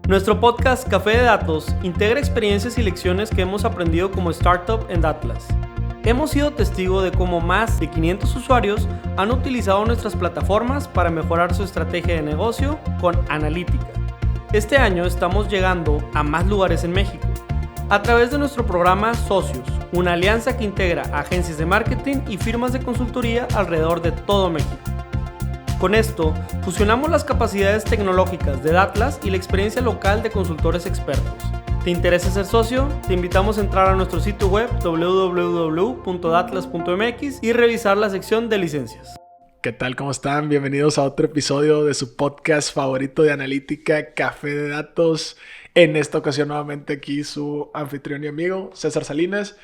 Nuestro podcast Café de Datos integra experiencias y lecciones que hemos aprendido como startup en Datlas. Hemos sido testigo de cómo más de 500 usuarios han utilizado nuestras plataformas para mejorar su estrategia de negocio con analítica. Este año estamos llegando a más lugares en México a través de nuestro programa Socios, una alianza que integra agencias de marketing y firmas de consultoría alrededor de todo México. Con esto, fusionamos las capacidades tecnológicas de Datlas y la experiencia local de consultores expertos. ¿Te interesa ser socio? Te invitamos a entrar a nuestro sitio web www.datlas.mx y revisar la sección de licencias. ¿Qué tal? ¿Cómo están? Bienvenidos a otro episodio de su podcast favorito de analítica, Café de Datos. En esta ocasión nuevamente aquí su anfitrión y amigo, César Salinas.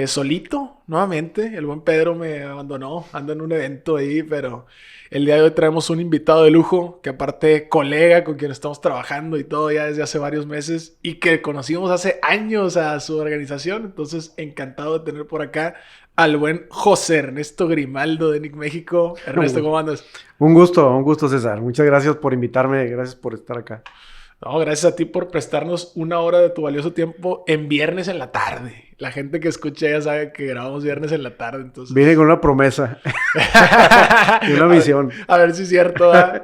Solito, nuevamente. El buen Pedro me abandonó. Ando en un evento ahí, pero el día de hoy traemos un invitado de lujo, que aparte colega con quien estamos trabajando y todo ya desde hace varios meses y que conocimos hace años a su organización. Entonces, encantado de tener por acá al buen José Ernesto Grimaldo de Nick México. Ernesto, ¿cómo andas? Un gusto, César. Muchas gracias por invitarme, gracias por estar acá. No, gracias a ti por prestarnos una hora de tu valioso tiempo en viernes en la tarde. La gente que escucha ya sabe que grabamos viernes en la tarde, entonces... Vine con una promesa y una misión. A ver si es cierto, ¿eh?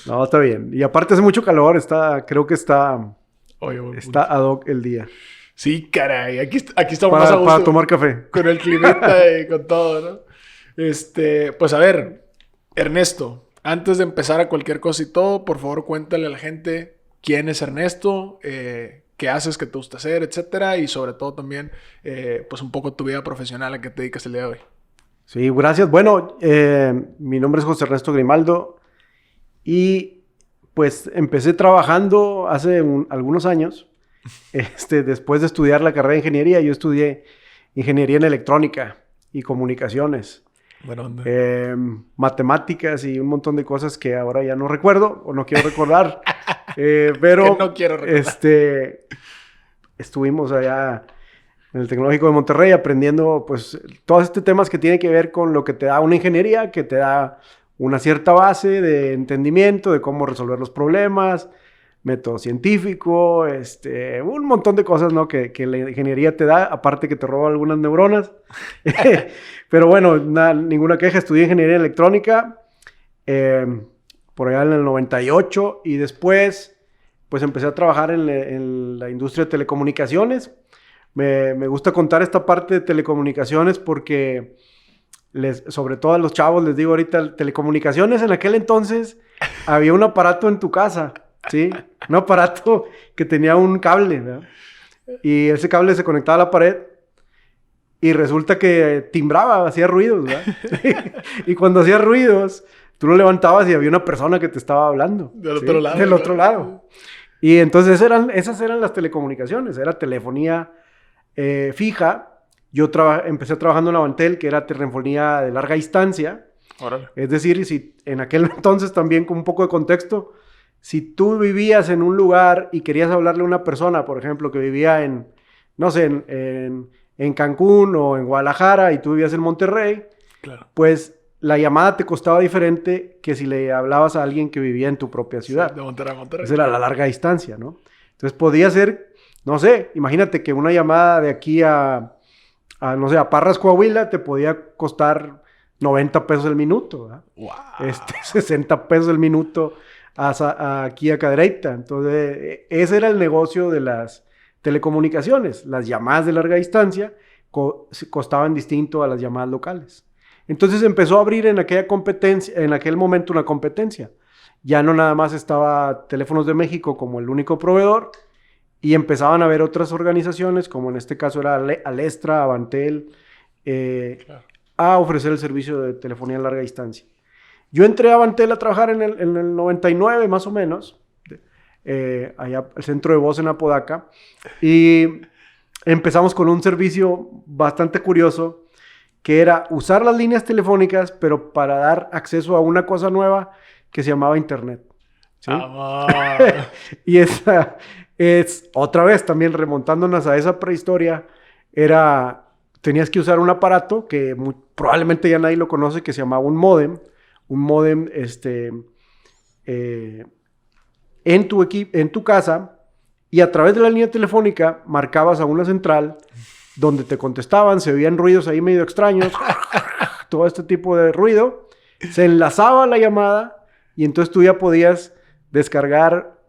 No, está bien. Y aparte hace mucho calor, creo que está ad hoc el día. Sí, caray. Aquí estamos más a gusto. Para tomar café. Con el climita y con todo, ¿no? Pues a ver, Ernesto, antes de empezar a cualquier cosa y todo, por favor cuéntale a la gente quién es Ernesto, qué haces, qué te gusta hacer, etcétera, y sobre todo también, pues un poco tu vida profesional, a qué te dedicas el día de hoy. Sí, gracias. Bueno, mi nombre es José Ernesto Grimaldo y pues empecé trabajando hace algunos años. Después de estudiar la carrera de ingeniería, yo estudié ingeniería en electrónica y comunicaciones. Buena onda. Matemáticas y un montón de cosas que ahora ya no recuerdo o no quiero recordar. Pero que no quiero recordar. Estuvimos allá en el Tecnológico de Monterrey aprendiendo pues todos estos temas que tienen que ver con lo que te da una ingeniería, que te da una cierta base de entendimiento de cómo resolver los problemas, método científico, un montón de cosas, ¿no? que la ingeniería te da, aparte que te roba algunas neuronas. Pero bueno, ninguna queja. Estudié ingeniería electrónica por allá en el 98 y después pues empecé a trabajar en la industria de telecomunicaciones. Me gusta contar esta parte de telecomunicaciones porque sobre todo a los chavos les digo ahorita, telecomunicaciones en aquel entonces había un aparato en tu casa. Sí, un aparato que tenía un cable, ¿verdad? Y ese cable se conectaba a la pared y resulta que timbraba, hacía ruidos, ¿verdad? Y cuando hacía ruidos, tú lo levantabas y había una persona que te estaba hablando. Del otro lado. Del otro lado. Y entonces esas eran las telecomunicaciones, era telefonía fija. Yo empecé trabajando en Avantel, que era telefonía de larga distancia. Órale. Es decir, si en aquel entonces también con un poco de contexto, si tú vivías en un lugar y querías hablarle a una persona, por ejemplo, que vivía en Cancún o en Guadalajara y tú vivías en Monterrey, claro, pues la llamada te costaba diferente que si le hablabas a alguien que vivía en tu propia ciudad. Sí, de Monterrey a Monterrey. Esa era la larga distancia, ¿no? Entonces podía ser, no sé, imagínate que una llamada de aquí a Parras, Coahuila, te podía costar 90 pesos el minuto, ¿verdad? Wow. 60 pesos el minuto aquí a Cadereyta. Entonces, ese era el negocio de las telecomunicaciones. Las llamadas de larga distancia costaban distinto a las llamadas locales. Entonces empezó a abrir en aquel momento una competencia. Ya no nada más estaba Teléfonos de México como el único proveedor y empezaban a haber otras organizaciones, como en este caso era Alestra, Avantel, Claro, a ofrecer el servicio de telefonía a larga distancia. Yo entré a Avantel a trabajar en el 99 más o menos, allá al centro de voz en Apodaca, y empezamos con un servicio bastante curioso, que era usar las líneas telefónicas, pero para dar acceso a una cosa nueva que se llamaba Internet. ¿Sí? Y esa es, otra vez también remontándonos a esa prehistoria, tenías que usar un aparato que probablemente ya nadie lo conoce, que se llamaba un módem. Un módem en tu casa y a través de la línea telefónica marcabas a una central donde te contestaban, se oían ruidos ahí medio extraños, todo este tipo de ruido, se enlazaba la llamada y entonces tú ya podías descargar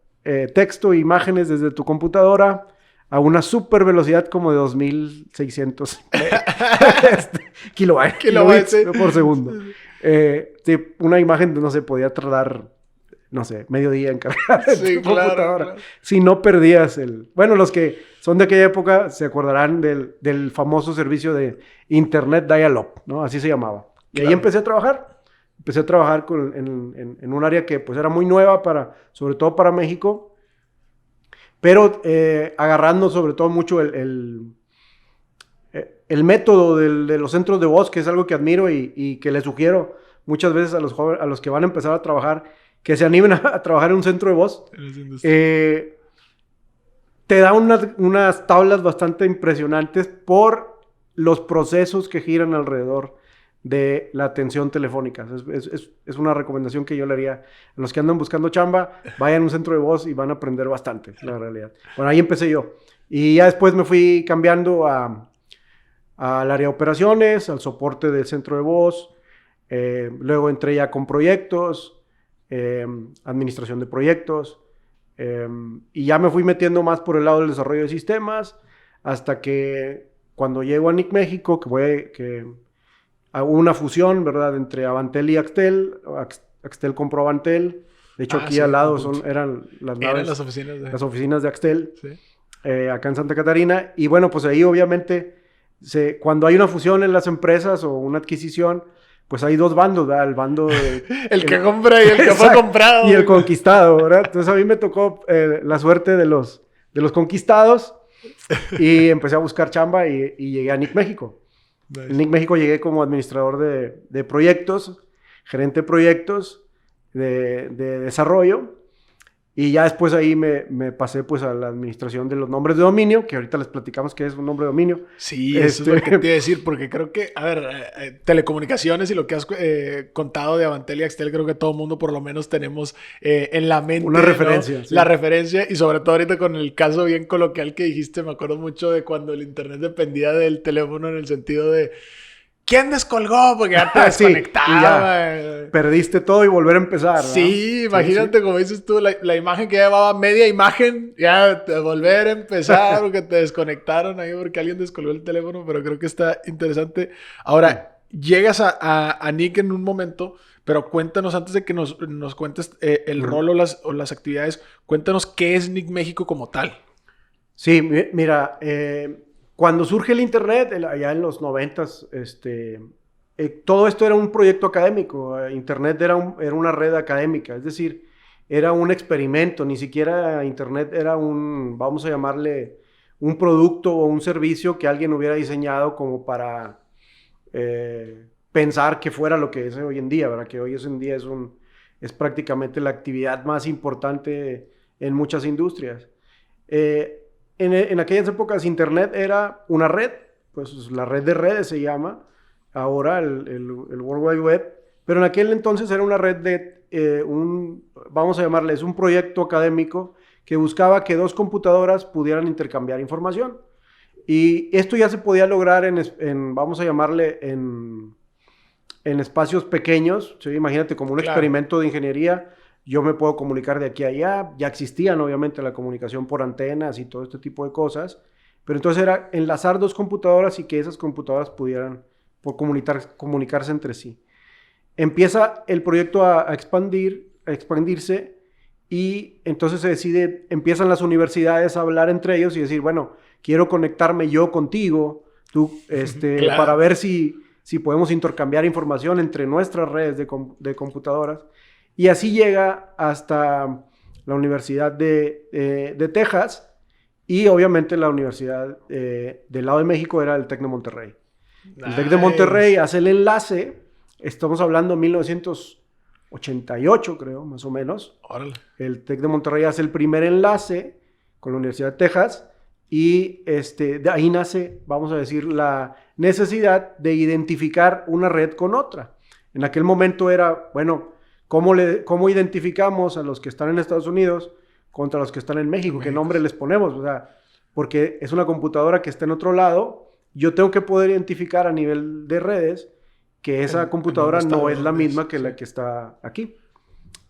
texto e imágenes desde tu computadora a una super velocidad como de 2600 kilobits por segundo. Sí, una imagen, no sé, podía tardar, no sé, medio día en cargar en tu computadora. Claro. Si no perdías el... Bueno, los que son de aquella época se acordarán del famoso servicio de Internet Dial-Up, ¿no? Así se llamaba. Y ahí empecé a trabajar. Empecé a trabajar en un área que pues era muy nueva, sobre todo para México. Pero agarrando sobre todo mucho el método de los centros de voz, que es algo que admiro y que les sugiero muchas veces a los jóvenes, a los que van a empezar a trabajar, que se animen a trabajar en un centro de voz. Te da unas tablas bastante impresionantes por los procesos que giran alrededor de la atención telefónica. Es una recomendación que yo le haría a los que andan buscando chamba. Vayan a un centro de voz y van a aprender bastante, la realidad. Bueno, ahí empecé yo. Y ya después me fui cambiando al área de operaciones, al soporte del centro de voz. Luego entré ya con proyectos, administración de proyectos. Y ya me fui metiendo más por el lado del desarrollo de sistemas, hasta que cuando llego a NIC México, que hubo una fusión, ¿verdad?, entre Avantel y Axtel. Axtel compró Avantel. De hecho, aquí al lado eran las oficinas de Axtel, sí. Acá en Santa Catarina. Y bueno, pues ahí obviamente, cuando hay una fusión en las empresas o una adquisición, pues hay dos bandos, ¿verdad? El bando el que compra y el que fue comprado. Y el conquistado, ¿verdad? Entonces a mí me tocó la suerte de los conquistados y empecé a buscar chamba y llegué a NIC México. Nice. En NIC México llegué como administrador de proyectos, gerente de proyectos de desarrollo, y ya después ahí me pasé pues a la administración de los nombres de dominio, que ahorita les platicamos qué es un nombre de dominio. Sí, eso es lo que te iba a decir, porque creo que, a ver, telecomunicaciones y lo que has contado de Avantel y Axtel, creo que todo el mundo por lo menos tenemos en la mente una referencia, ¿no? Sí. La referencia, y sobre todo ahorita con el caso bien coloquial que dijiste, me acuerdo mucho de cuando el internet dependía del teléfono, en el sentido de ¿quién descolgó? Porque ya te desconectaba. Sí, perdiste todo y volver a empezar, ¿no? Sí, imagínate, sí. Como dices tú, la imagen que llevaba media imagen, ya volver a empezar porque te desconectaron ahí porque alguien descolgó el teléfono, pero creo que está interesante. Ahora, llegas a NIC en un momento, pero cuéntanos, antes de que nos cuentes el rol o las actividades, cuéntanos qué es NIC México como tal. Sí, mira, cuando surge el internet, allá en los 90s, todo esto era un proyecto académico. Internet era una red académica, es decir, era un experimento. Ni siquiera internet era vamos a llamarle, un producto o un servicio que alguien hubiera diseñado como para pensar que fuera lo que es hoy en día, ¿verdad? Que hoy en día es prácticamente la actividad más importante en muchas industrias. En aquellas épocas Internet era una red, pues la red de redes se llama, ahora el World Wide Web, pero en aquel entonces era una red vamos a llamarle, es un proyecto académico que buscaba que dos computadoras pudieran intercambiar información. Y esto ya se podía lograr vamos a llamarle, en espacios pequeños, ¿sí? Imagínate como un experimento de ingeniería. Yo me puedo comunicar de aquí a allá. Ya existían, obviamente, la comunicación por antenas y todo este tipo de cosas. Pero entonces era enlazar dos computadoras y que esas computadoras pudieran comunicarse entre sí. Empieza el proyecto a expandirse y entonces empiezan las universidades a hablar entre ellos y decir, bueno, quiero conectarme yo contigo, tú, claro, para ver si podemos intercambiar información entre nuestras redes de computadoras. Y así llega hasta la Universidad de Texas y obviamente la Universidad del lado de México era el TEC de Monterrey. Nice. El TEC de Monterrey hace el enlace, estamos hablando de 1988 creo, más o menos. Órale. El TEC de Monterrey hace el primer enlace con la Universidad de Texas y de ahí nace, vamos a decir, la necesidad de identificar una red con otra. En aquel momento era, bueno, ¿cómo identificamos a los que están en Estados Unidos contra los que están en México. ¿Qué nombre les ponemos? O sea, porque es una computadora que está en otro lado. Yo tengo que poder identificar a nivel de redes que esa computadora no es la misma que la que está aquí.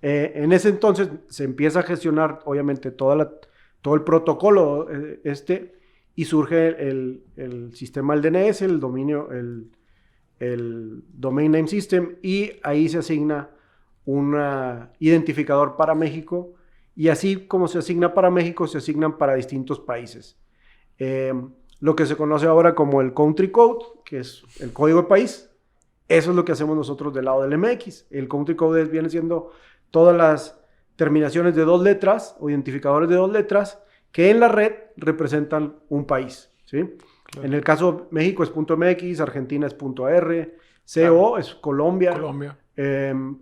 En ese entonces se empieza a gestionar, obviamente, todo el protocolo y surge el sistema del DNS, el Domain Name System, y ahí se asigna un identificador para México, y así como se asigna para México, se asignan para distintos países. Lo que se conoce ahora como el Country Code, que es el código de país, eso es lo que hacemos nosotros del lado del MX. El Country Code viene siendo todas las terminaciones de 2 letras o identificadores de 2 letras que en la red representan un país, ¿sí? Claro. En el caso México es .mx, Argentina es .ar, CO claro. es Colombia.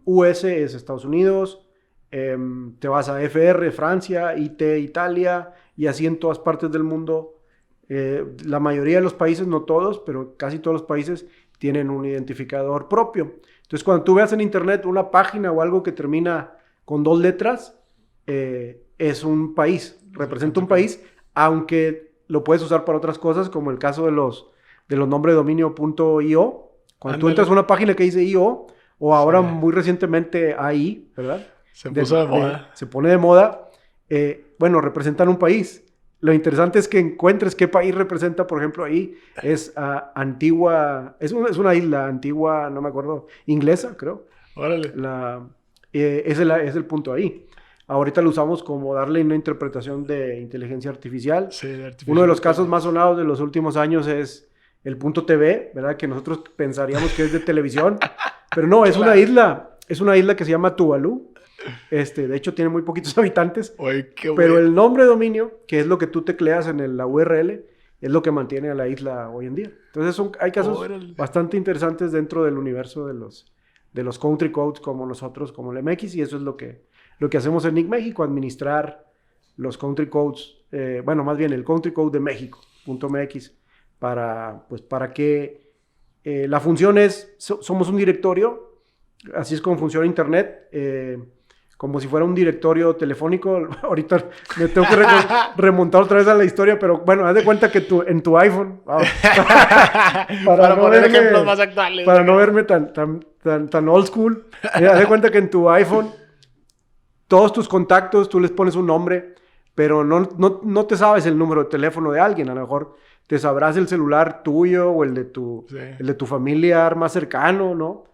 US es Estados Unidos, te vas a FR, Francia, IT, Italia, y así en todas partes del mundo. La mayoría de los países, no todos, pero casi todos los países tienen un identificador propio. Entonces, cuando tú veas en internet una página o algo que termina con 2 letras, es un país, representa un país, aunque lo puedes usar para otras cosas, como el caso de los nombres de dominio.io. Cuando tú entras a una página que dice .io, o ahora muy recientemente AI, ¿verdad? Se puso de moda. Se pone de moda. Bueno, representan un país. Lo interesante es que encuentres qué país representa, por ejemplo, ahí. Es Antigua, es una isla, Antigua, no me acuerdo, inglesa, creo. Órale. Es el punto ahí. Ahorita lo usamos como darle una interpretación de inteligencia artificial. Sí, de artificial. Uno de los casos más sonados de los últimos años es el punto TV, ¿verdad? Que nosotros pensaríamos que es de televisión, pero no, es una isla que se llama Tuvalu. De hecho, tiene muy poquitos habitantes. Oye, qué pero bueno. el nombre de dominio, que es lo que tú tecleas en la URL, es lo que mantiene a la isla hoy en día. Entonces, hay casos bastante interesantes dentro del universo de los country codes como nosotros, como el MX, y eso es lo que hacemos en NIC México, administrar los country codes, más bien el country code de México, .mx, para que la función es, somos un directorio, así es como funciona Internet, como si fuera un directorio telefónico. Ahorita me tengo que remontar otra vez a la historia, pero bueno, haz de cuenta que en tu iPhone, para no poner ejemplos más actuales, para no verme tan old school, haz de cuenta que en tu iPhone todos tus contactos tú les pones un nombre, pero no te sabes el número de teléfono de alguien. A lo mejor te sabrás el celular tuyo o el de tu familiar más cercano, ¿no?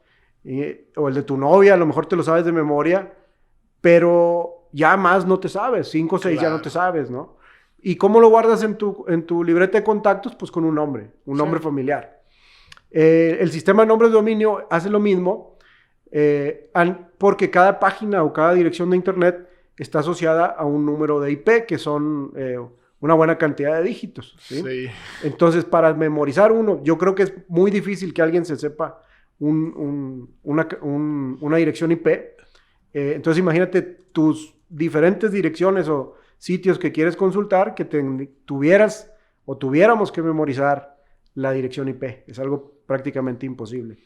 O el de tu novia, a lo mejor te lo sabes de memoria, pero ya más no te sabes, 5 o 6 ya no te sabes, ¿no? ¿Y cómo lo guardas en tu libreta de contactos? Pues con un nombre familiar. El sistema de nombres de dominio hace lo mismo, porque cada página o cada dirección de internet está asociada a un número de IP, que son una buena cantidad de dígitos, ¿sí? Sí. Entonces, para memorizar uno, yo creo que es muy difícil que alguien se sepa una dirección IP. Entonces, imagínate tus diferentes direcciones o sitios que quieres consultar, que tuviéramos que memorizar la dirección IP. Es algo prácticamente imposible.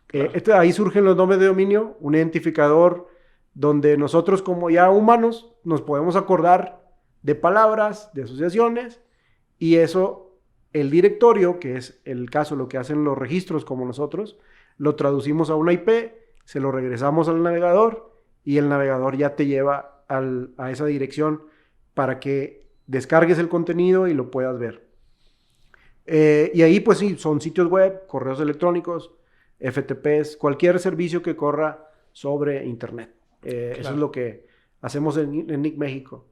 Claro. Ahí surgen los nombres de dominio, un identificador donde nosotros, como ya humanos, nos podemos acordar de palabras, de asociaciones, y eso, el directorio, que es el caso, lo que hacen los registros como nosotros, lo traducimos a una IP, se lo regresamos al navegador, y el navegador ya te lleva a esa dirección para que descargues el contenido y lo puedas ver. Y ahí, pues sí, son sitios web, correos electrónicos, FTPs, cualquier servicio que corra sobre internet. Claro. Eso es lo que hacemos en NIC México.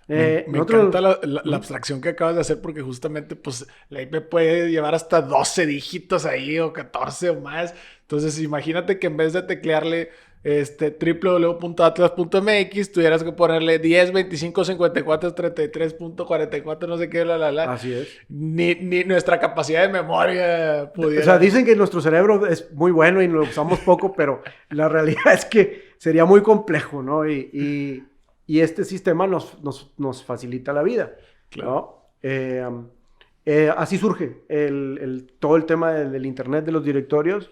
Me encanta la abstracción que acabas de hacer, porque justamente pues la IP puede llevar hasta 12 dígitos ahí, o 14 o más. Entonces imagínate que en vez de teclearle www.atlas.mx tuvieras que ponerle 10, 25, 54, 33.44, no sé qué, Así es. Ni nuestra capacidad de memoria pudiera. O sea, dicen que nuestro cerebro es muy bueno y lo usamos poco, pero la realidad es que sería muy complejo, ¿no? Y este sistema nos facilita la vida, claro, ¿no? Así surge todo el tema del internet, de los directorios.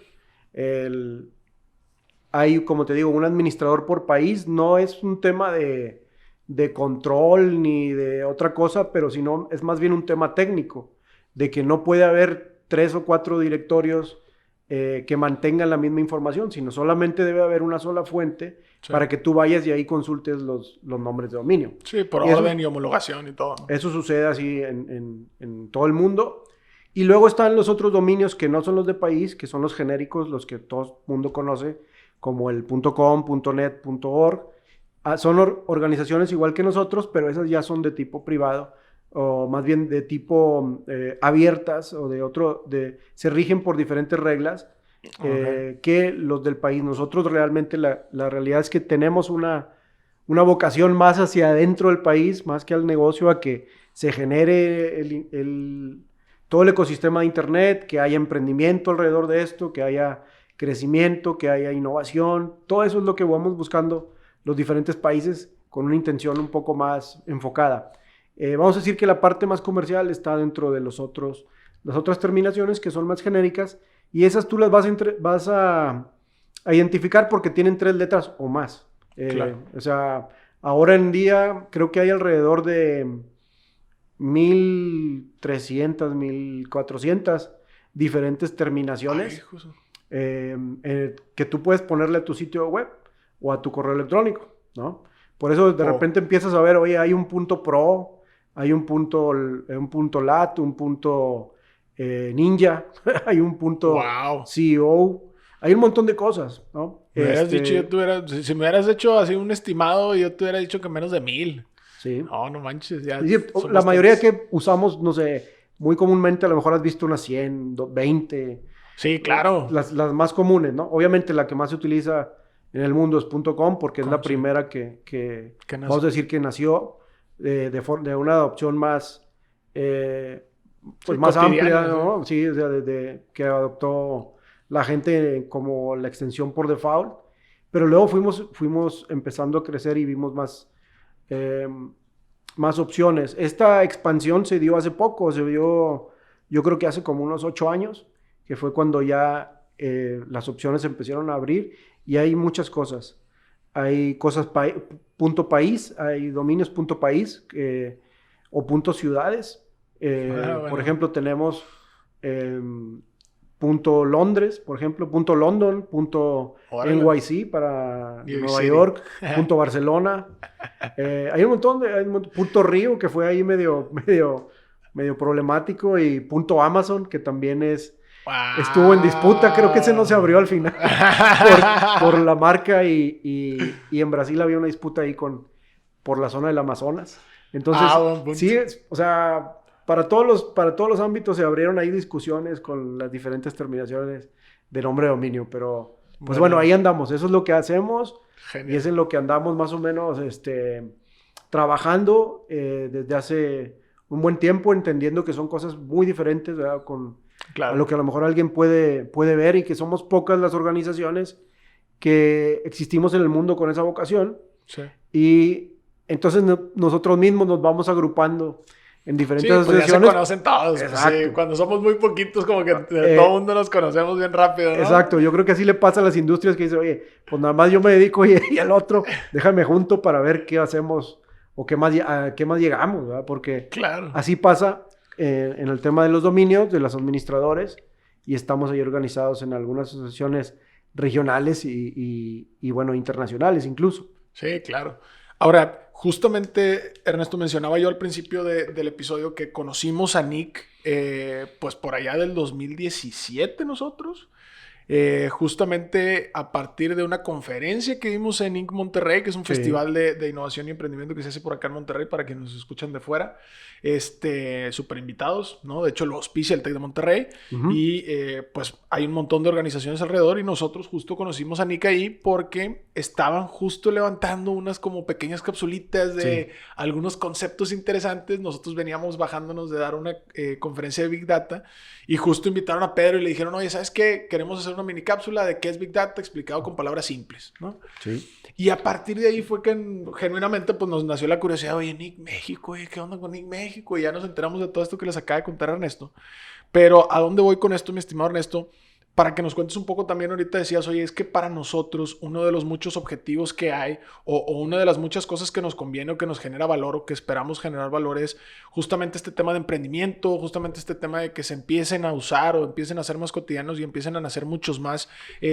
Hay, como te digo, un administrador por país. No es un tema de de control ni de otra cosa, pero sino es más bien un tema técnico, de que no puede haber 3 o 4 directorios que mantengan la misma información, sino solamente debe haber una sola fuente para que tú vayas y ahí consultes los nombres de dominio. Sí, por y orden y homologación y todo. Eso sucede así en todo el mundo. Y luego están los otros dominios que no son los de país, que son los genéricos, los que todo el mundo conoce, como el .com, .net, .org. Son organizaciones igual que nosotros, pero esas ya son de tipo privado, o más bien de tipo abiertas, o se rigen por diferentes reglas que los del país. Nosotros realmente la realidad es que tenemos una vocación más hacia adentro del país, más que al negocio, a que se genere todo el ecosistema de Internet, que haya emprendimiento alrededor de esto, que haya crecimiento, que haya innovación. Todo eso es lo que vamos buscando los diferentes países con una intención un poco más enfocada. Vamos a decir que la parte más comercial está dentro de las otras terminaciones que son más genéricas, y esas tú las vas a identificar porque tienen 3 letras o más. Claro. O sea, ahora en día creo que hay alrededor de 1,300, 1,400 diferentes terminaciones que tú puedes ponerle a tu sitio web o a tu correo electrónico, ¿no? Por eso de repente empiezas a ver, oye, hay un .pro, hay un punto .lat, un punto ninja, hay un punto CEO, hay un montón de cosas, ¿no? Me hubieras dicho, si me hubieras hecho así un estimado, yo te hubiera dicho que menos de 1,000. Sí. No manches. Ya sí, la mayoría que usamos, no sé, muy comúnmente a lo mejor has visto unas 100, 20. Sí, claro. Las más comunes, ¿no? Obviamente la que más se utiliza en el mundo es .com porque es la primera que vamos a decir que nació de una adopción más pues más amplia, ¿no? Sí, o sea, desde que adoptó la gente como la extensión por default, pero luego fuimos empezando a crecer y vimos más opciones. Esta expansión se dio hace poco, yo creo que hace como unos 8 años, que fue cuando ya las opciones empezaron a abrir, y hay muchas cosas. Hay cosas .país, hay dominios .país o .ciudades. Bueno. Por ejemplo, tenemos .londres, por ejemplo, .london, .nyc para Nueva York, .barcelona. Hay un montón de... .rio, que fue ahí medio problemático, y .amazon, que también estuvo en disputa. Creo que ese no se abrió al final por la marca, y en Brasil había una disputa ahí por la zona del Amazonas. Entonces, sí, o sea, para todos los ámbitos se abrieron ahí discusiones con las diferentes terminaciones de nombre de dominio, pero pues bueno, ahí andamos. Eso es lo que hacemos. Genial. Y es en lo que andamos más o menos trabajando desde hace un buen tiempo, entendiendo que son cosas muy diferentes, ¿verdad? A lo que a lo mejor alguien puede ver, y que somos pocas las organizaciones que existimos en el mundo con esa vocación. Sí. Y entonces nosotros mismos nos vamos agrupando en diferentes asociaciones. Ya se conocen todos. Sí, cuando somos muy poquitos, como que todo el mundo nos conocemos bien rápido, ¿no? Exacto. Yo creo que así le pasa a las industrias, que dicen, oye, pues nada más yo me dedico y al otro, déjame junto para ver qué hacemos o a qué más llegamos, ¿verdad? Porque así pasa en el tema de los dominios, de los administradores, y estamos ahí organizados en algunas asociaciones regionales y bueno, internacionales incluso. Sí, claro. Ahora, justamente, Ernesto, mencionaba yo al principio del episodio que conocimos a Nick, pues por allá del 2017 nosotros, justamente a partir de una conferencia que dimos en Inc. Monterrey, que es un festival de innovación y emprendimiento que se hace por acá en Monterrey, para quienes nos escuchan de fuera, súper invitados, ¿no? De hecho, lo auspicia el TEC de Monterrey, y pues hay un montón de organizaciones alrededor, y nosotros justo conocimos a Nick ahí porque estaban justo levantando unas como pequeñas capsulitas de algunos conceptos interesantes. Nosotros veníamos bajándonos de dar una conferencia de Big Data, y justo invitaron a Pedro y le dijeron, oye, ¿sabes qué? Queremos hacer una mini cápsula de qué es Big Data explicado con palabras simples, ¿no? Sí. Y a partir de ahí fue que genuinamente pues nos nació la curiosidad, oye, Nick México, ¿qué onda con Nick México? Y ya nos enteramos de todo esto que les acaba de contar Ernesto. Pero ¿a dónde voy con esto, mi estimado Ernesto? para que nos cuentes un poco también, ahorita decías, oye, es que para nosotros uno de los muchos objetivos que hay o una de las muchas cosas que nos conviene o que nos genera valor o que esperamos generar valor es justamente este tema de emprendimiento, justamente este tema de que se empiecen a usar o empiecen a ser más cotidianos y empiecen a nacer muchos más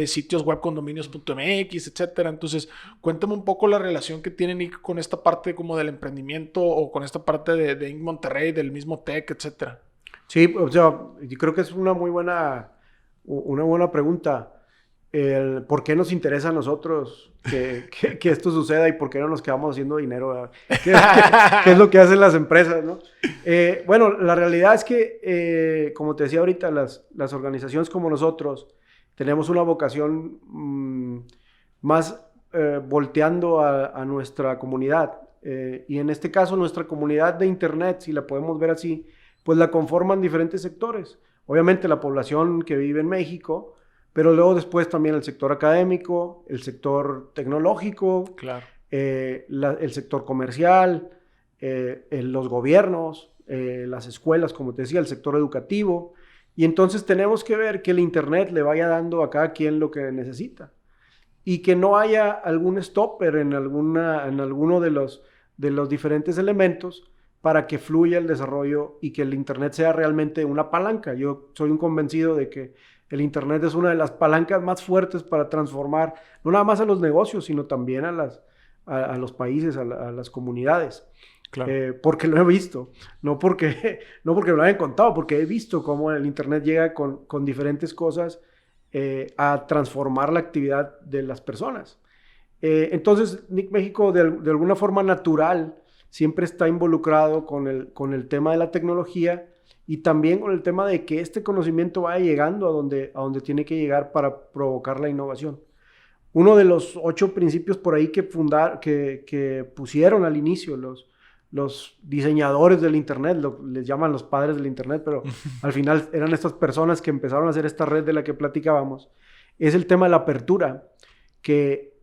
sitios web con dominios.mx, etcétera. Entonces, cuéntame un poco la relación que tienen Inc. con esta parte como del emprendimiento o con esta parte de Inc. Monterrey, del mismo tech, etcétera. Sí, o sea, yo creo que es una buena pregunta. ¿Por qué nos interesa a nosotros que esto suceda y por qué no nos quedamos haciendo dinero? ¿Qué es lo que hacen las empresas, ¿no? Bueno, la realidad es que, como te decía ahorita, las organizaciones como nosotros tenemos una vocación más volteando a nuestra comunidad. Y en este caso, nuestra comunidad de Internet, si la podemos ver así, pues la conforman diferentes sectores. Obviamente la población que vive en México, pero luego después también el sector académico, el sector tecnológico, Claro. El sector comercial, los gobiernos, las escuelas, como te decía, el sector educativo. Y entonces tenemos que ver que el Internet le vaya dando a cada quien lo que necesita. Y que no haya algún stopper en alguno de los diferentes elementos para que fluya el desarrollo y que el Internet sea realmente una palanca. Yo soy un convencido de que el Internet es una de las palancas más fuertes para transformar, no nada más a los negocios, sino también a los países, a las comunidades. Claro. Porque lo he visto, no porque me lo hayan contado, porque he visto cómo el Internet llega con diferentes cosas a transformar la actividad de las personas. Entonces, Nick México, de alguna forma natural, siempre está involucrado con el tema de la tecnología y también con el tema de que este conocimiento vaya llegando a donde tiene que llegar para provocar la innovación. Uno de los 8 principios por ahí que pusieron al inicio los diseñadores del Internet, les llaman los padres del Internet, pero al final eran estas personas que empezaron a hacer esta red de la que platicábamos, es el tema de la apertura, que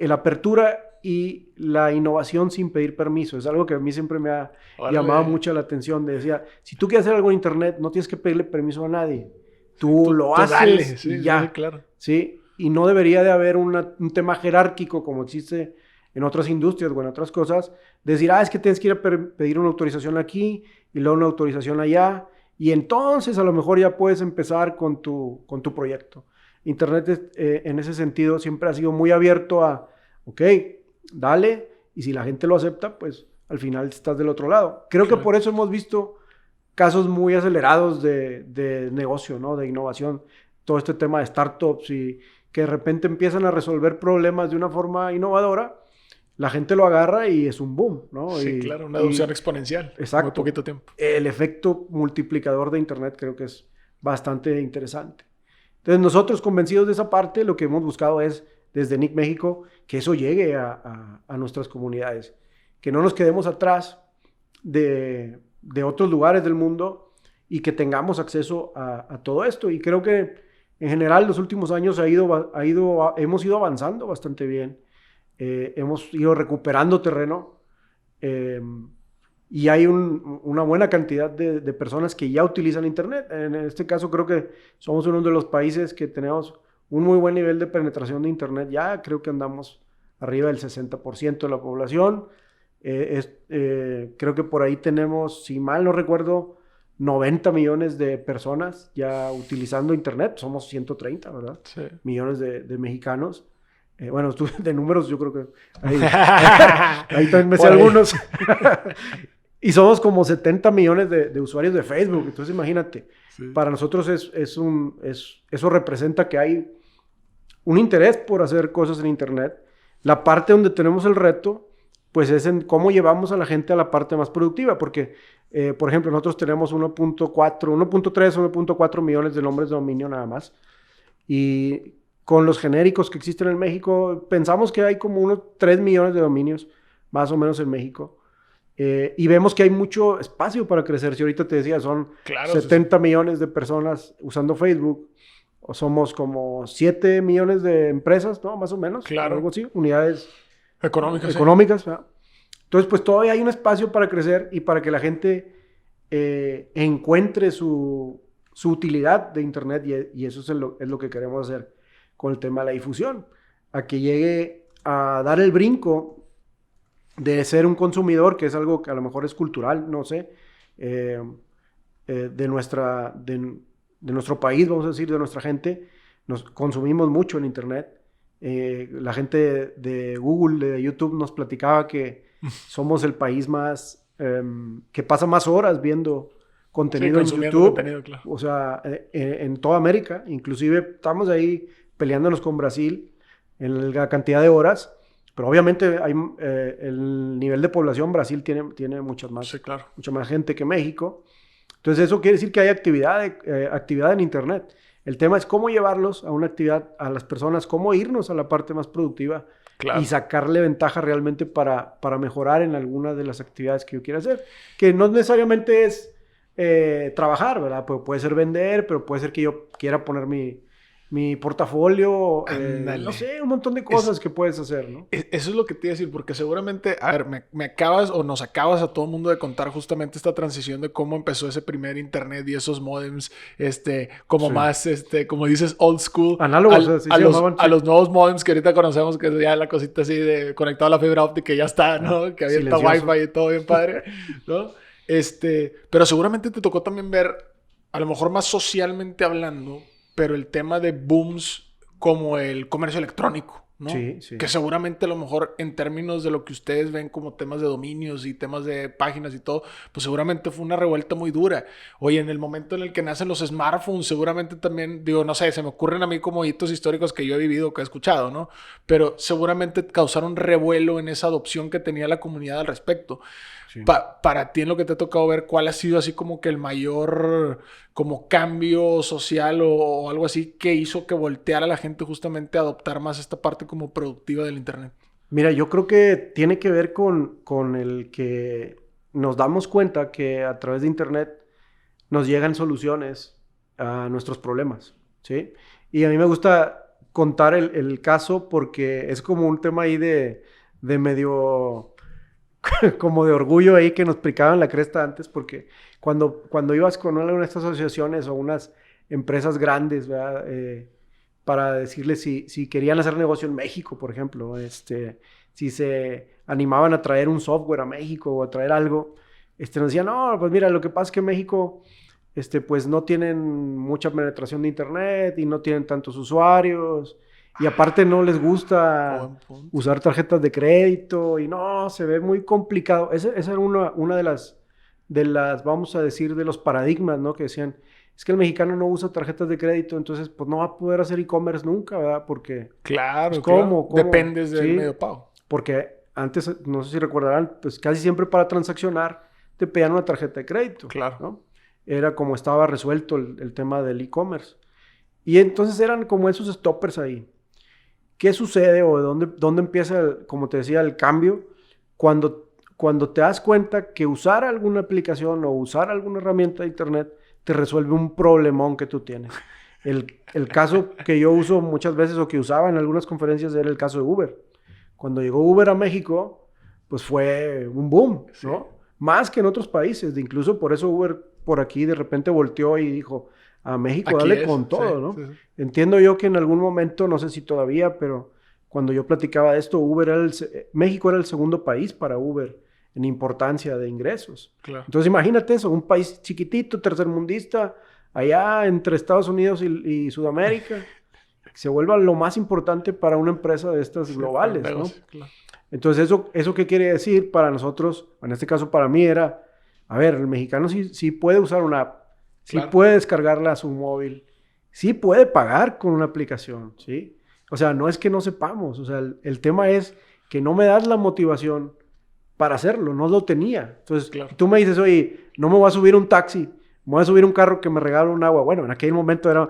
la apertura y la innovación sin pedir permiso. Es algo que a mí siempre me ha llamado mucho la atención. Decía, si tú quieres hacer algo en Internet, no tienes que pedirle permiso a nadie. Tú lo haces dale, y sí, ya. Sí, claro. ¿Sí? Y no debería de haber un tema jerárquico como existe en otras industrias o en otras cosas. Decir, es que tienes que ir a pedir una autorización aquí y luego una autorización allá. Y entonces a lo mejor ya puedes empezar con tu proyecto. Internet en ese sentido siempre ha sido muy abierto a, ok, dale, y si la gente lo acepta, pues al final estás del otro lado. Creo que por eso hemos visto casos muy acelerados de negocio, ¿no? De innovación, todo este tema de startups y que de repente empiezan a resolver problemas de una forma innovadora, la gente lo agarra y es un boom, ¿no? Sí, claro, una adopción exponencial. Exacto. Muy poquito tiempo. El efecto multiplicador de Internet creo que es bastante interesante. Entonces nosotros convencidos de esa parte, lo que hemos buscado es desde Nick México, que eso llegue a nuestras comunidades, que no nos quedemos atrás de otros lugares del mundo y que tengamos acceso a todo esto. Y creo que en general los últimos años hemos ido avanzando bastante bien, hemos ido recuperando terreno y hay una buena cantidad de personas que ya utilizan Internet. En este caso creo que somos uno de los países que tenemos un muy buen nivel de penetración de Internet. Ya creo que andamos arriba del 60% de la población. Creo que por ahí tenemos, si mal no recuerdo, 90 millones de personas ya utilizando Internet. Somos 130, ¿verdad? Sí. Millones de mexicanos. Bueno, tú de números yo creo que ahí también me sé algunos. Y somos como 70 millones de usuarios de Facebook. Entonces imagínate, sí. Para nosotros eso representa que hay un interés por hacer cosas en Internet. La parte donde tenemos el reto, pues es en cómo llevamos a la gente a la parte más productiva. Porque, por ejemplo, nosotros tenemos 1.3, 1.4 millones de nombres de dominio nada más. Y con los genéricos que existen en México, pensamos que hay como unos 3 millones de dominios, más o menos en México. Y vemos que hay mucho espacio para crecer. Si ahorita te decía, son 70 millones de personas usando Facebook. O somos como 7 millones de empresas, ¿no? Más o menos. Claro. Algo así, unidades económicas. ¿Sí? Entonces, pues todavía hay un espacio para crecer y para que la gente encuentre su su utilidad de Internet y eso es lo que queremos hacer con el tema de la difusión, a que llegue a dar el brinco de ser un consumidor, que es algo que a lo mejor es cultural, no sé, de nuestro país, vamos a decir, de nuestra gente. Nos consumimos mucho en Internet. La gente de Google, de YouTube, nos platicaba que somos el país más que pasa más horas viendo contenido en YouTube. Contenido, claro. O sea, en toda América. Inclusive estamos ahí peleándonos con Brasil en la cantidad de horas. Pero obviamente el nivel de población, Brasil tiene mucha más gente que México. Entonces eso quiere decir que hay actividad en Internet. El tema es cómo llevarlos a una actividad, a las personas, cómo irnos a la parte más productiva y sacarle ventaja realmente para mejorar en alguna de las actividades que yo quiera hacer. Que no necesariamente es trabajar, ¿verdad? Puede ser vender, pero puede ser que yo quiera poner mi portafolio, no sé, un montón de cosas que puedes hacer, ¿no? Eso es lo que te iba a decir, porque seguramente, a ver, me acabas o nos acabas a todo el mundo de contar justamente esta transición de cómo empezó ese primer internet y esos modems, más, como dices, old school. Análogos, a los nuevos modems que ahorita conocemos, que es ya la cosita así de conectado a la fibra óptica y ya está, ¿no? Que avienta Wi-Fi y todo bien padre, ¿no? Pero seguramente te tocó también ver, a lo mejor más socialmente hablando, pero el tema de booms como el comercio electrónico, ¿no? Sí. Que seguramente a lo mejor en términos de lo que ustedes ven como temas de dominios y temas de páginas y todo, pues seguramente fue una revuelta muy dura. Oye, en el momento en el que nacen los smartphones, seguramente también, digo, no sé, se me ocurren a mí como hitos históricos que yo he vivido, que he escuchado, ¿no? Pero seguramente causaron revuelo en esa adopción que tenía la comunidad al respecto. Sí. Para ti en lo que te ha tocado ver, ¿cuál ha sido así como que el mayor como cambio social o algo así que hizo que volteara a la gente justamente a adoptar más esta parte como productiva del Internet? Mira, yo creo que tiene que ver con el que nos damos cuenta que a través de Internet nos llegan soluciones a nuestros problemas, ¿sí? Y a mí me gusta contar el caso porque es como un tema ahí de medio... como de orgullo ahí que nos picaban la cresta antes, porque cuando ibas con una de estas asociaciones o unas empresas grandes, ¿verdad? Para decirles si querían hacer negocio en México, por ejemplo, si se animaban a traer un software a México o a traer algo, nos decían, no, pues mira, lo que pasa es que México, pues no tienen mucha penetración de Internet y no tienen tantos usuarios. Y aparte no les gusta usar tarjetas de crédito y no, se ve muy complicado. Esa era una de las, vamos a decir, de los paradigmas, ¿no? Que decían, es que el mexicano no usa tarjetas de crédito, entonces pues no va a poder hacer e-commerce nunca, ¿verdad? Porque... Claro, pues, ¿cómo? Dependes del medio pago. Porque antes, no sé si recordarán, pues casi siempre para transaccionar te pedían una tarjeta de crédito. Claro. ¿No? Era como estaba resuelto el tema del e-commerce. Y entonces eran como esos stoppers ahí. ¿Qué sucede o dónde empieza, como te decía, el cambio? Cuando te das cuenta que usar alguna aplicación o usar alguna herramienta de Internet te resuelve un problemón que tú tienes. El caso que yo uso muchas veces o que usaba en algunas conferencias era el caso de Uber. Cuando llegó Uber a México, pues fue un boom, ¿no? Sí. Más que en otros países. Incluso por eso Uber por aquí de repente volteó y dijo... A México, dale con todo, ¿no? Sí. Entiendo yo que en algún momento, no sé si todavía, pero cuando yo platicaba de esto, México era el segundo país para Uber en importancia de ingresos. Claro. Entonces imagínate eso, un país chiquitito, tercermundista, allá entre Estados Unidos y Sudamérica, se vuelva lo más importante para una empresa de estas globales, ¿no? Claro. Entonces, ¿eso qué quiere decir para nosotros? En este caso para mí era, a ver, el mexicano sí puede usar una app, sí puede descargarla a su móvil, sí puede pagar con una aplicación, ¿sí? O sea, no es que no sepamos, o sea, el tema es que no me das la motivación para hacerlo, no lo tenía. Entonces, tú me dices, oye, no me voy a subir un taxi, me voy a subir un carro que me regala un agua. Bueno, en aquel momento era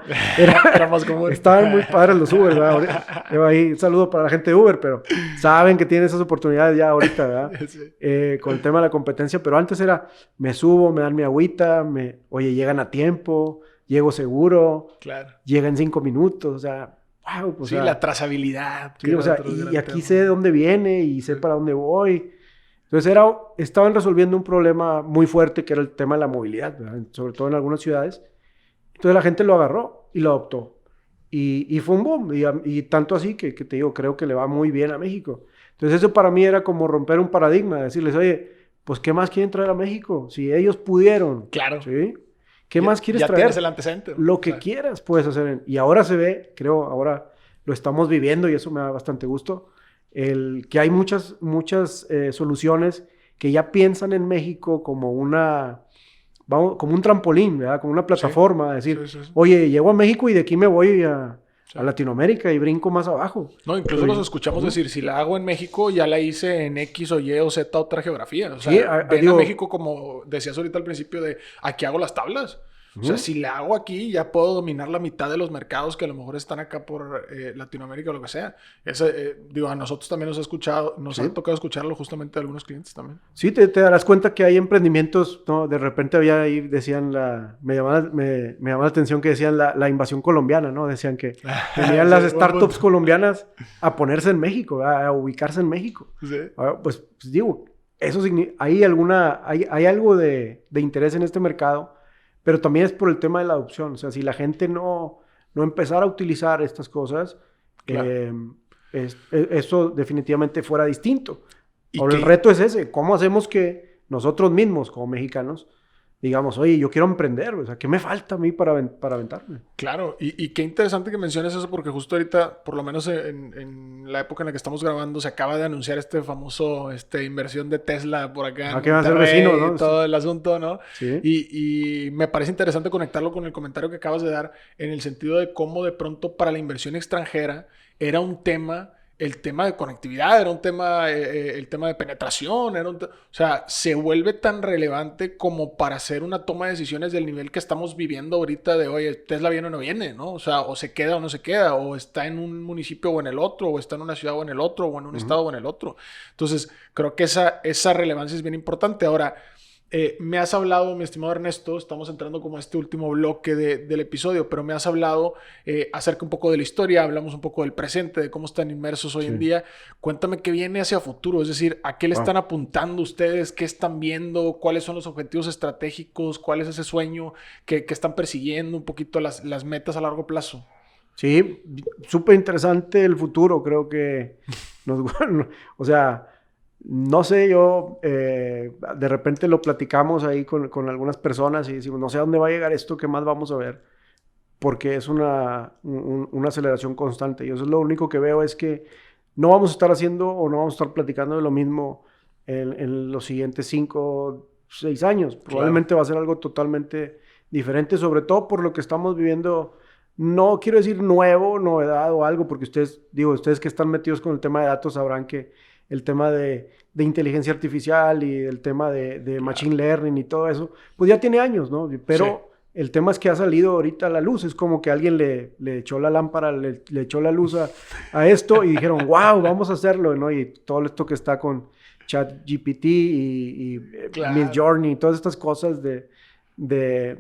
más común. Estaban muy padres los Uber, ¿verdad? Ahí, un saludo para la gente de Uber, pero saben que tienen esas oportunidades ya ahorita, ¿verdad? Sí. Con el tema de la competencia, pero antes era, me subo, me dan mi agüita, oye, llegan a tiempo, llego seguro, llega en 5 minutos, o sea, wow. Pues, sí, la trazabilidad. Sí, o sea, y aquí sé de dónde viene y sé para dónde voy. Entonces estaban resolviendo un problema muy fuerte que era el tema de la movilidad, ¿verdad? Sobre todo en algunas ciudades. Entonces la gente lo agarró y lo adoptó. Y fue un boom. Y tanto así que te digo, creo que le va muy bien a México. Entonces eso para mí era como romper un paradigma, decirles, oye, pues ¿qué más quieren traer a México? Si ellos pudieron. Claro. ¿Sí? ¿Qué más quieres traer? Ya tienes el antecedente. Lo que quieras puedes hacer. Y ahora se ve, creo, ahora lo estamos viviendo y eso me da bastante gusto, que hay muchas soluciones que ya piensan en México como como un trampolín, ¿verdad? Como una plataforma, decir, oye, llego a México y de aquí me voy a Latinoamérica y brinco más abajo. No, incluso los escuchamos decir, si la hago en México, ya la hice en X o Y o Z otra geografía. O sea, ven a México como decías ahorita al principio de, aquí hago las tablas. O sea, si la hago aquí, ya puedo dominar la mitad de los mercados que a lo mejor están acá por Latinoamérica o lo que sea. A nosotros también nos ha tocado escucharlo justamente de algunos clientes también. Sí, te darás cuenta que hay emprendimientos, ¿no? De repente había ahí, decían me llamaba la atención que decían la invasión colombiana, ¿no? Decían que venían las startups colombianas a ponerse en México, a ubicarse en México. Sí. Pues digo, eso hay algo de interés en este mercado. Pero también es por el tema de la adopción. O sea, si la gente no empezara a utilizar estas cosas, claro, eso definitivamente fuera distinto. Ahora el reto es ese. ¿Cómo hacemos que nosotros mismos, como mexicanos, digamos, oye, yo quiero emprender? O sea, ¿qué me falta a mí para aventarme? Claro. Y qué interesante que menciones eso, porque justo ahorita, por lo menos en la época en la que estamos grabando, se acaba de anunciar famoso inversión de Tesla por acá. Que va a ser vecino, ¿no? Todo el asunto, ¿no? Sí. Y me parece interesante conectarlo con el comentario que acabas de dar, en el sentido de cómo de pronto para la inversión extranjera era un tema... El tema de conectividad era un tema, el tema de penetración, o sea, se vuelve tan relevante como para hacer una toma de decisiones del nivel que estamos viviendo ahorita de, oye, Tesla viene o no viene, ¿no? O sea, o se queda o no se queda, o está en un municipio o en el otro, o está en una ciudad o en el otro, o en un estado o en el otro. Entonces, creo que esa relevancia es bien importante. Ahora, me has hablado, mi estimado Ernesto, estamos entrando como a este último bloque del episodio, pero me has hablado acerca un poco de la historia, hablamos un poco del presente, de cómo están inmersos hoy en día. Cuéntame qué viene hacia futuro, es decir, ¿a qué le están apuntando ustedes? ¿Qué están viendo? ¿Cuáles son los objetivos estratégicos? ¿Cuál es ese sueño que están persiguiendo? Un poquito las metas a largo plazo. Sí, súper interesante el futuro, creo que o sea... No sé, yo de repente lo platicamos ahí con algunas personas y decimos, no sé a dónde va a llegar esto, qué más vamos a ver, porque es una aceleración constante. Yo eso es lo único que veo, es que no vamos a estar haciendo o no vamos a estar platicando de lo mismo en los siguientes 5 o 6 años. Probablemente va a ser algo totalmente diferente, sobre todo por lo que estamos viviendo. No quiero decir novedad o algo, porque ustedes que están metidos con el tema de datos sabrán que el tema de inteligencia artificial y el tema de machine learning y todo eso, pues ya tiene años, ¿no? Pero el tema es que ha salido ahorita a la luz. Es como que alguien le echó la lámpara, le echó la luz a esto y dijeron, wow, vamos a hacerlo, ¿no? Y todo esto que está con ChatGPT y Midjourney y todas estas cosas de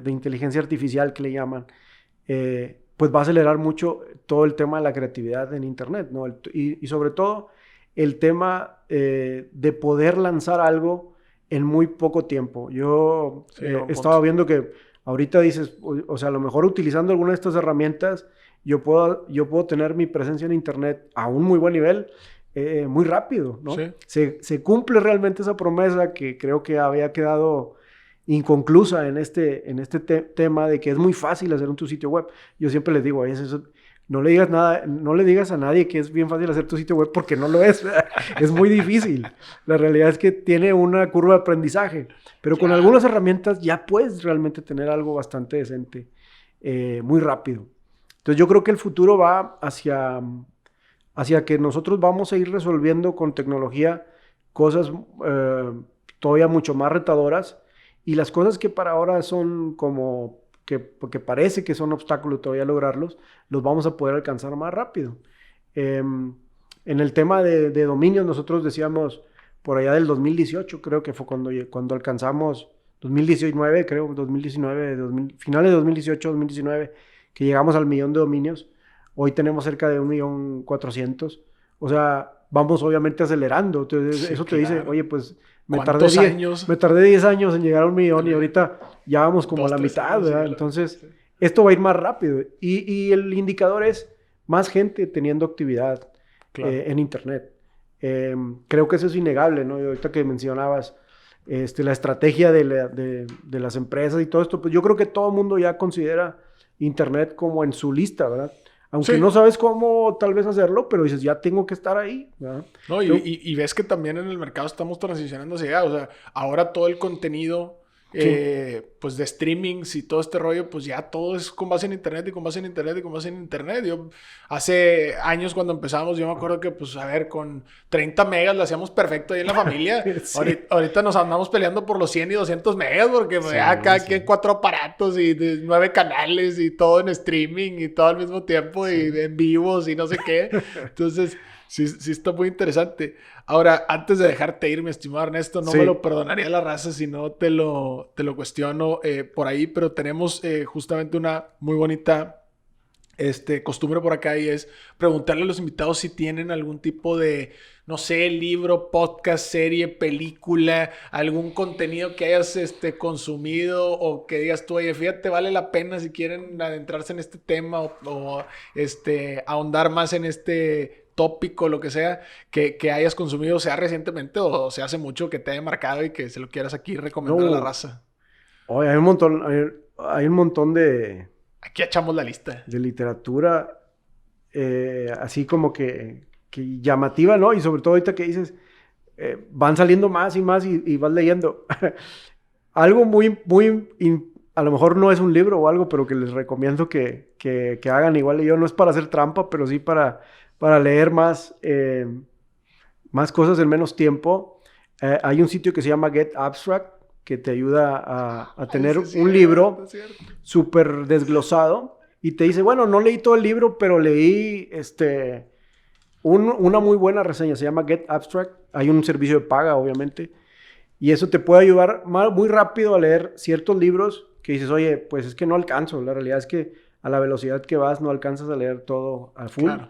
inteligencia artificial que le llaman, pues va a acelerar mucho todo el tema de la creatividad en Internet, ¿no? Y sobre todo el tema de poder lanzar algo en muy poco tiempo. Yo estaba viendo que ahorita dices, o sea, a lo mejor utilizando alguna de estas herramientas, yo puedo tener mi presencia en Internet a un muy buen nivel, muy rápido, ¿no? Sí. Se cumple realmente esa promesa que creo que había quedado inconclusa en este tema de que es muy fácil hacer tu sitio web. Yo siempre les digo, no le digas a nadie que es bien fácil hacer tu sitio web, porque no lo es. Es muy difícil. La realidad es que tiene una curva de aprendizaje, pero con algunas herramientas ya puedes realmente tener algo bastante decente, muy rápido. Entonces yo creo que el futuro va hacia que nosotros vamos a ir resolviendo con tecnología cosas todavía mucho más retadoras, y las cosas que para ahora son como porque parece que son obstáculos todavía lograrlos, los vamos a poder alcanzar más rápido. En el tema de dominios, nosotros decíamos por allá del 2018, creo que fue cuando alcanzamos, 2019, creo, 2019, finales de 2018, 2019, que llegamos al 1,000,000 de dominios. Hoy tenemos cerca de 1,400,000. O sea, vamos obviamente acelerando. Entonces, Sí, eso te dice, claro. oye, pues me ¿Cuántos años? tardé 10 años en llegar a 1,000,000 y ahorita ya vamos como a 2, la 3 mitad, años, sí, ¿verdad? claro. Entonces, Sí. esto va a ir más rápido. Y el indicador es más gente teniendo actividad Claro. en Internet. Creo que eso es innegable, ¿no? Y ahorita que mencionabas la estrategia de las empresas y todo esto, pues yo creo que todo el mundo ya considera Internet como en su lista, ¿verdad? Aunque Sí. no sabes cómo tal vez hacerlo, pero dices, ya tengo que estar ahí, ¿verdad? No, y ves que también en el mercado estamos transicionando hacia allá. O sea, ahora todo el contenido, Sí. pues de streamings y todo este rollo, pues ya todo es con base en internet y con base en internet y con base en internet. Yo hace años cuando empezamos, yo me acuerdo que, pues, a ver, con 30 megas lo hacíamos perfecto ahí en la familia. Sí. Ahorita nos andamos peleando por los 100 y 200 megas porque pues, Sí, ya cada sí. quien 4 aparatos y 9 canales y todo en streaming y todo al mismo tiempo y en vivos y no sé qué. Entonces, sí está muy interesante. Ahora, antes de dejarte ir, mi estimado Ernesto, no Sí. me lo perdonaría la raza si no te lo cuestiono por ahí, pero tenemos justamente una muy bonita costumbre por acá y es preguntarle a los invitados si tienen algún tipo de, no sé, libro, podcast, serie, película, algún contenido que hayas consumido o que digas tú, oye, fíjate, vale la pena si quieren adentrarse en este tema o ahondar más en este tópico, lo que sea, que hayas consumido, sea recientemente o sea hace mucho que te haya marcado y que se lo quieras aquí recomendar a la No. raza. Oye, hay un montón de Aquí echamos la lista. literatura así como que llamativa, ¿no? Y sobre todo ahorita que dices, van saliendo más y más y vas leyendo. Algo a lo mejor no es un libro o algo, pero que les recomiendo que hagan igual y yo. No es para hacer trampa, pero sí para leer más cosas en menos tiempo. Hay un sitio que se llama Get Abstract, que te ayuda a tener un libro súper desglosado y te dice, bueno, no leí todo el libro, pero leí una muy buena reseña, se llama Get Abstract. Hay un servicio de paga, obviamente, y eso te puede ayudar muy rápido a leer ciertos libros que dices, oye, pues es que no alcanzo. La realidad es que a la velocidad que vas no alcanzas a leer todo a full. Claro.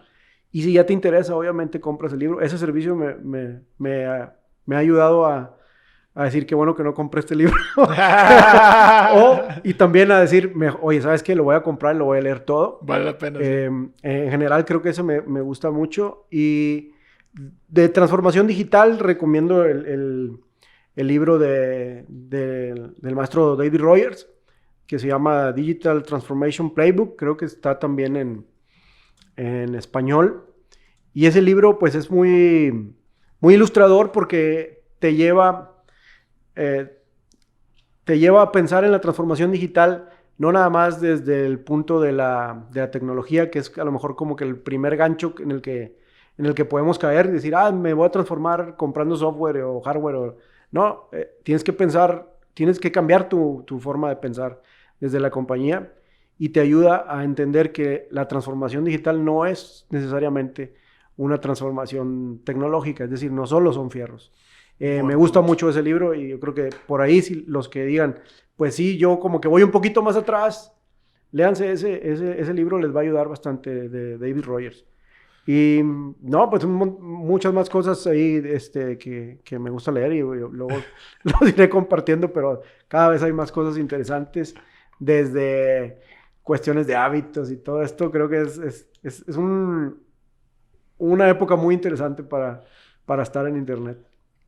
Y si ya te interesa, obviamente compras el libro. Ese servicio me ha ayudado a decir que bueno que no compré este libro. Y también a decir, oye, ¿sabes qué? Lo voy a comprar y lo voy a leer todo. Vale la pena. Sí. En general creo que eso me gusta mucho. Y de transformación digital recomiendo el libro del maestro David Rogers, que se llama Digital Transformation Playbook. Creo que está también en español. Y ese libro pues es muy, muy ilustrador porque te lleva a pensar en la transformación digital, no nada más desde el punto de la tecnología, que es a lo mejor como que el primer gancho en el que podemos caer y decir, me voy a transformar comprando software o hardware. No, tienes que cambiar tu forma de pensar desde la compañía y te ayuda a entender que la transformación digital no es necesariamente una transformación tecnológica, es decir, no solo son fierros. Me gusta mucho ese libro y yo creo que por ahí si los que digan, pues sí, yo como que voy un poquito más atrás, léanse ese libro, les va a ayudar bastante, de David Rogers. Y no, pues muchas más cosas ahí que me gusta leer y luego los iré compartiendo, pero cada vez hay más cosas interesantes desde cuestiones de hábitos y todo esto. Creo que es una época muy interesante para estar en internet.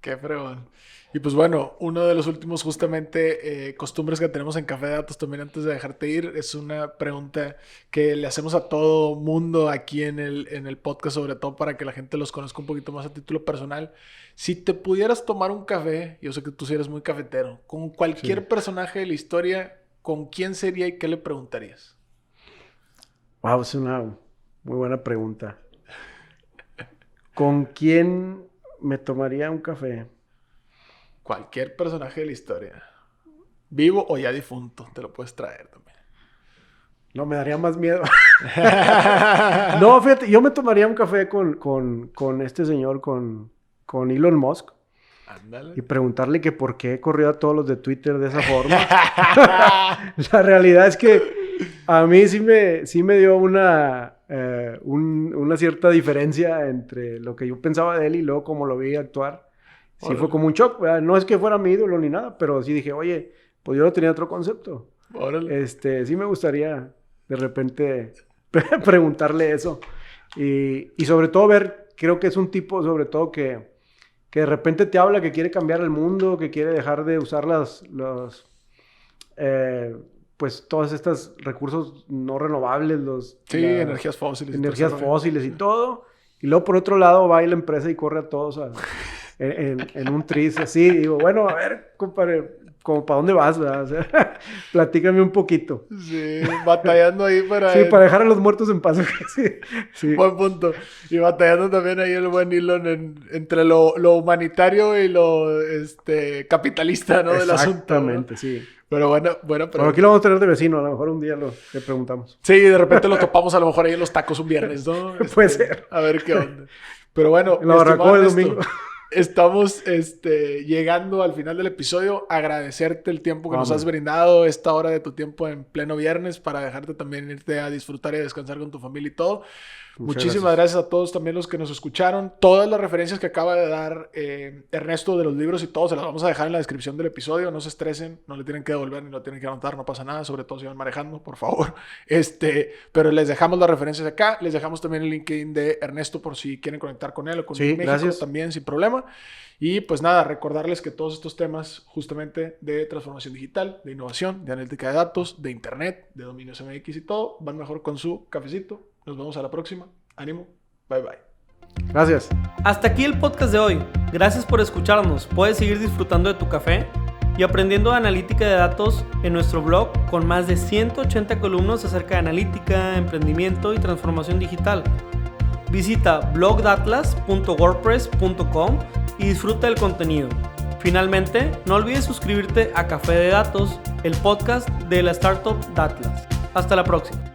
Qué fregón. Y pues bueno, uno de los últimos justamente costumbres que tenemos en Café de Datos también antes de dejarte ir es una pregunta que le hacemos a todo mundo aquí en el podcast, sobre todo para que la gente los conozca un poquito más a título personal. Si te pudieras tomar un café, yo sé que tú sí eres muy cafetero, con cualquier personaje de la historia, ¿con quién sería y qué le preguntarías? Wow, es una muy buena pregunta. ¿Con quién me tomaría un café? Cualquier personaje de la historia. Vivo o ya difunto, te lo puedes traer también. No, me daría más miedo. No, fíjate, yo me tomaría un café con este señor, con Elon Musk. Ándale. Y preguntarle que por qué corrió a todos los de Twitter de esa forma. La realidad es que A mí sí me dio una cierta diferencia entre lo que yo pensaba de él y luego como lo vi actuar. Sí fue como un shock, ¿verdad? No es que fuera mi ídolo ni nada, pero sí dije, oye, pues yo no tenía otro concepto. Órale. Sí me gustaría de repente preguntarle eso. Y sobre todo creo que es un tipo sobre todo que de repente te habla que quiere cambiar el mundo, que quiere dejar de usar pues todos estos recursos no renovables, energías fósiles. Energías fósiles y todo. Y luego por otro lado va y la empresa y corre a todos en un tris así. Digo, bueno, a ver, compadre, como para dónde vas, ¿verdad? O sea, platícame un poquito. Sí, batallando ahí para... Sí, para dejar a los muertos en paz. Sí. Buen punto. Y batallando también ahí el buen Elon entre lo humanitario y lo capitalista, ¿no? Del asunto. Exactamente, sí. Pero bueno, pero aquí lo vamos a tener de vecino. A lo mejor un día le preguntamos. Sí, de repente lo topamos a lo mejor ahí en los tacos un viernes, ¿no? Puede ser. A ver qué onda. Pero bueno, en la barbacoa del domingo. Estamos llegando al final del episodio. Agradecerte el tiempo que nos has brindado, esta hora de tu tiempo en pleno viernes, para dejarte también irte a disfrutar y descansar con tu familia y todo. Muchísimas gracias a todos también los que nos escucharon. Todas las referencias que acaba de dar Ernesto de los libros y todo, se las vamos a dejar en la descripción del episodio. No se estresen, no le tienen que devolver ni lo tienen que anotar, no pasa nada, sobre todo si van manejando, por favor. Pero les dejamos las referencias acá, les dejamos también el LinkedIn de Ernesto por si quieren conectar con él o con México, gracias. También sin problema. Y pues nada, recordarles que todos estos temas justamente de transformación digital, de innovación, de analítica de datos, de internet, de dominios MX y todo, van mejor con su cafecito. Nos vemos a la próxima. Ánimo. Bye bye. Gracias. Hasta aquí el podcast de hoy. Gracias por escucharnos. Puedes seguir disfrutando de tu café y aprendiendo de analítica de datos en nuestro blog con más de 180 columnas acerca de analítica, emprendimiento y transformación digital. Visita blogdatlas.wordpress.com y disfruta del contenido. Finalmente, no olvides suscribirte a Café de Datos, el podcast de la startup Datlas. Hasta la próxima.